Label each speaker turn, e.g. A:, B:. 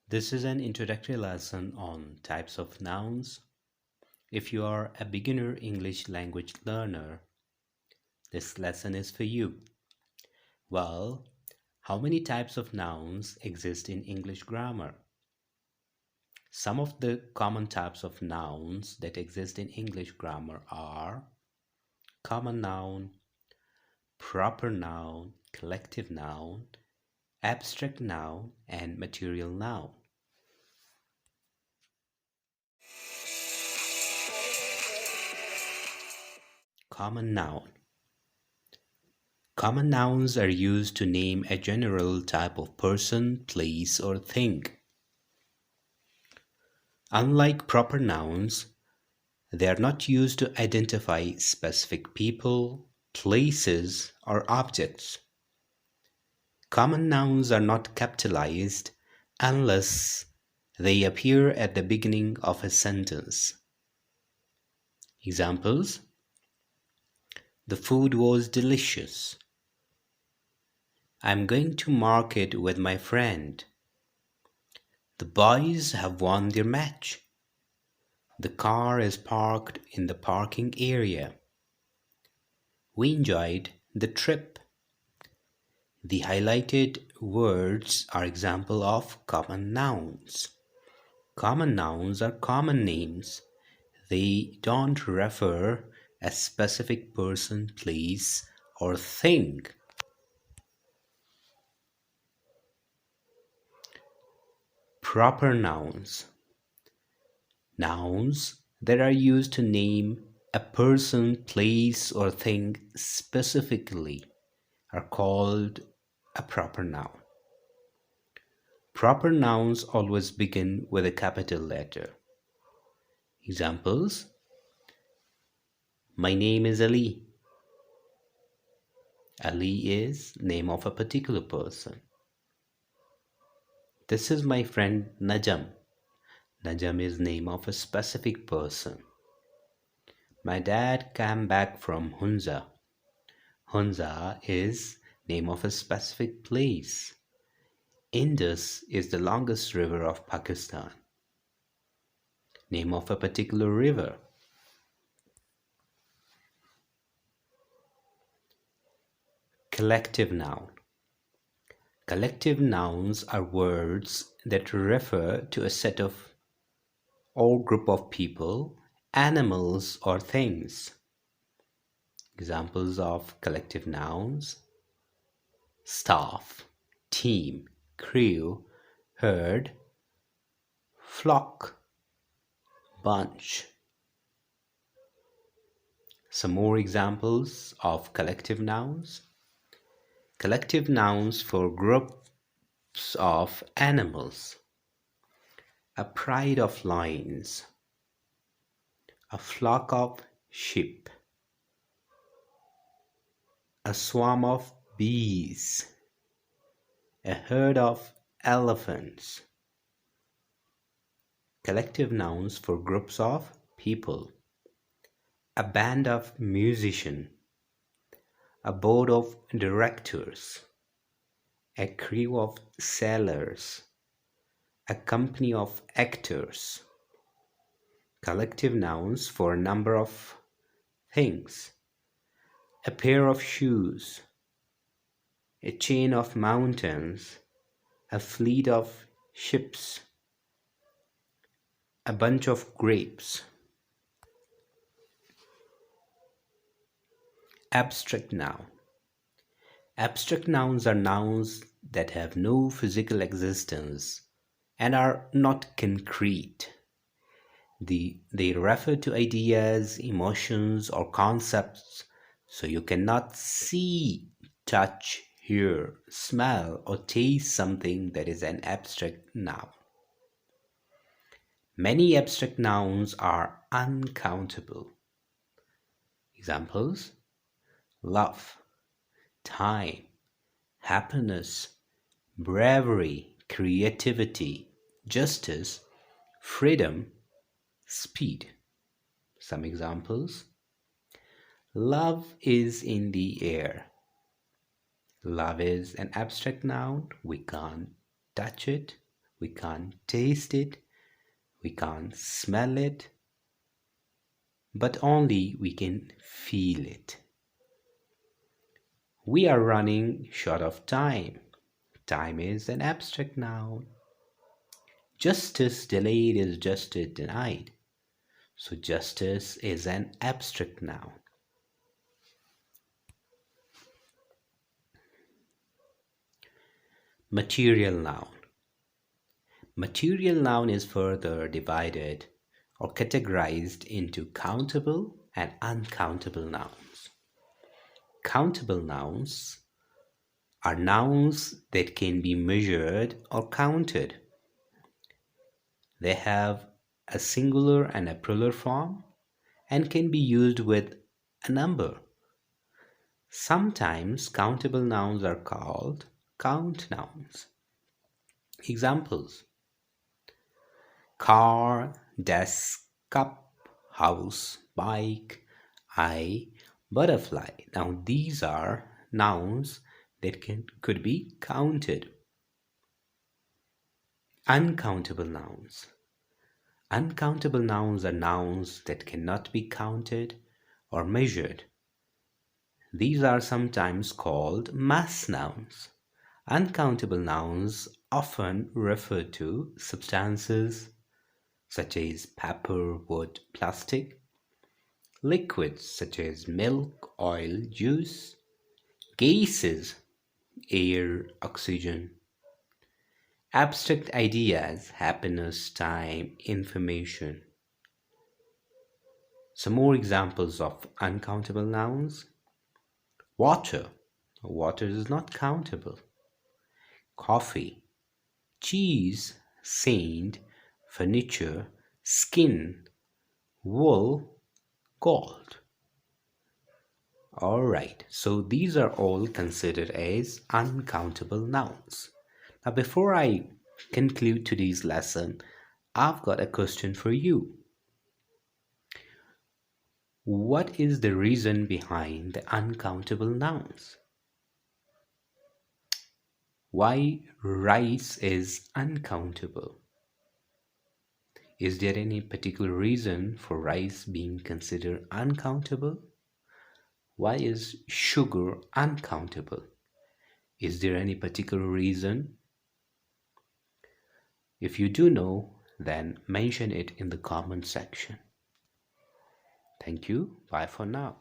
A: This is an introductory lesson on types of nouns. If you are a beginner English language learner, this lesson is for you. Well, how many types of nouns exist in English grammar? Some of the common types of nouns that exist in English grammar are common noun, proper noun, collective noun, abstract noun, and material noun. Common noun. Common nouns are used to name a general type of person, place, or thing. Unlike proper nouns, they are not used to identify specific people, places, or objects. Common nouns are not capitalized unless they appear at the beginning of a sentence. Examples: the food was delicious. I'm going to market with my friend. The boys have won their match. The car is parked in the parking area. We enjoyed the trip. The highlighted words are examples of common nouns. Common nouns are common names. They don't refer a specific person, place, or thing. Proper nouns. Nouns that are used to name a person, place, or thing specifically are called a proper noun. Proper nouns always begin with a capital letter. Examples: my name is Ali. Ali is name of a particular person. This is my friend Najam. Najam is name of a specific person. My dad came back from Hunza. Hunza is name of a specific place. Indus is the longest river of Pakistan. Name of a particular river. Collective noun. Collective nouns are words that refer to a set of or group of people, animals, or things. Examples of collective nouns: staff, team, crew, herd, flock, bunch. Some more examples of collective nouns. Collective nouns for groups of animals: a pride of lions, a flock of sheep, a swarm of bees, a herd of elephants. Collective nouns for groups of people: a band of musicians, a board of directors, a crew of sailors, a company of actors. Collective nouns for a number of things: a pair of shoes, a chain of mountains, a fleet of ships, a bunch of grapes. Abstract noun. Abstract nouns are nouns that have no physical existence and are not concrete. They refer to ideas, emotions, or concepts, so you cannot see, touch, hear, smell, or taste something that is an abstract noun. Many abstract nouns are uncountable. Examples: love, time, happiness, bravery, creativity, justice, freedom, speed. Some examples: love is in the air. Love is an abstract noun. We can't touch it, we can't taste it, we can't smell it, but only we can feel it. We are running short of time. Time is an abstract noun. Justice delayed is justice denied. So justice is an abstract noun. Material noun. Material noun is further divided or categorized into countable and uncountable nouns. Countable nouns are nouns that can be measured or counted. They have a singular and a plural form and can be used with a number. Sometimes countable nouns are called count nouns. Examples: car, desk, cup, house, bike, eye, butterfly. Now these are nouns that could be counted. Uncountable nouns. Uncountable nouns are nouns that cannot be counted or measured. These are sometimes called mass nouns. Uncountable nouns often refer to substances such as paper, wood, plastic, liquids such as milk, oil, juice, gases, air, oxygen, abstract ideas, happiness, time, information. Some more examples of uncountable nouns. Water. Water is not countable. Coffee, cheese, sand, furniture, skin, wool, gold. Alright, so these are all considered as uncountable nouns. Now, before I conclude today's lesson, I've got a question for you. What is the reason behind the uncountable nouns? Why rice is uncountable? Is there any particular reason for rice being considered uncountable? Why is sugar uncountable? Is there any particular reason? If you do know, then mention it in the comment section. Thank you. Bye for now.